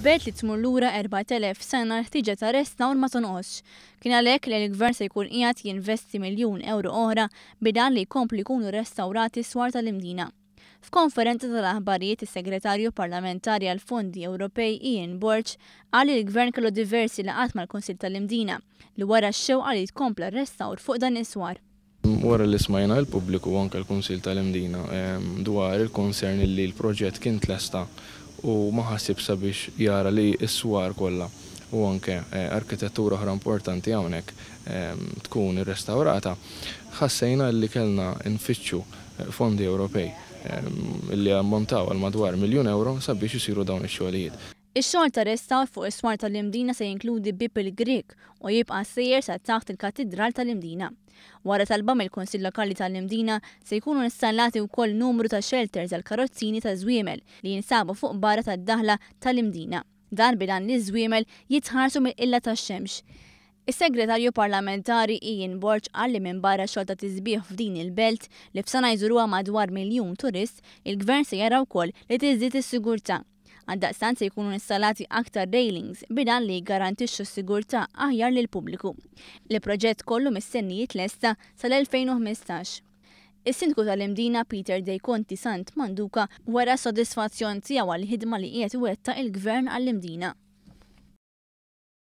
belt li tmur lura 4000 sena ħtiġa ta' restawr ma tonqosx. Kien għalhekk li l-Gvern se jkun qiegħed jinvesti €1,000,000 oħra bidan li jkomplu jkunu restawrati swar tal-imdina. F'konferenza tal-aħbarijiet is-Segretarju Parlamentari għal Fondi Ewropej Ian Borch qal li l-Gvern kellu diversi laqgħat mal-Kunsill tal-Imdina li wara x-xewqa li tkompla r-restawr fuq dan is-swar. Wara li smajna l-pubbliku anke l-Kunsill tal-Imdina dwar il-konsern li l-proġett kien tlesta u ma ħassib sabiex jara li s-swar kollha u anke arkitettura oħra importanti hawnhekk tkun irrestawrata, ħassejna li kellna nfittxu fondi Ewropej li ammontaw għal madwar €1,000,000 sabiex isiru dawn ix-xogħlijiet. Ix-xogħol ta' restawr fuq is-swar tal-Imdina se jinkludi bib il-Grieg u jibqa' sejjer sa taħt il-Katedral tal-Imdina. Wara talba mill-Kunsill Lokali tal-Imdina se jkunu installati wkoll numru ta' shelters għal karozzini ta' żwiemel li jinsabu fuq barra tad-daħla tal-Imdina. Dan bidan li żwiemel jitħarsu mill-qilla tax-xemx. Is-Segretarju Parlamentari Ian Borch qal li minn barra xogħol ta' tisbieħ f'din il-belt li f'sena jżuruha madwar 1,000,000 turist, il-Gvern se jara wkoll li tiżdied is-sigurtà. Għaldaqstant se jkunu installati aktar railings bidan li jgarantixxu s-sigurtà aħjar lil pubbliku. Il-proġett kollu mistenni jitlesta sal-2015. Is-Sindku tal-Imdina Peter De Conti Sant Manduka wara sodisfazzjon tiegħu għall-ħidma li qiegħed iwettaq il-Gvern għall-Imdina.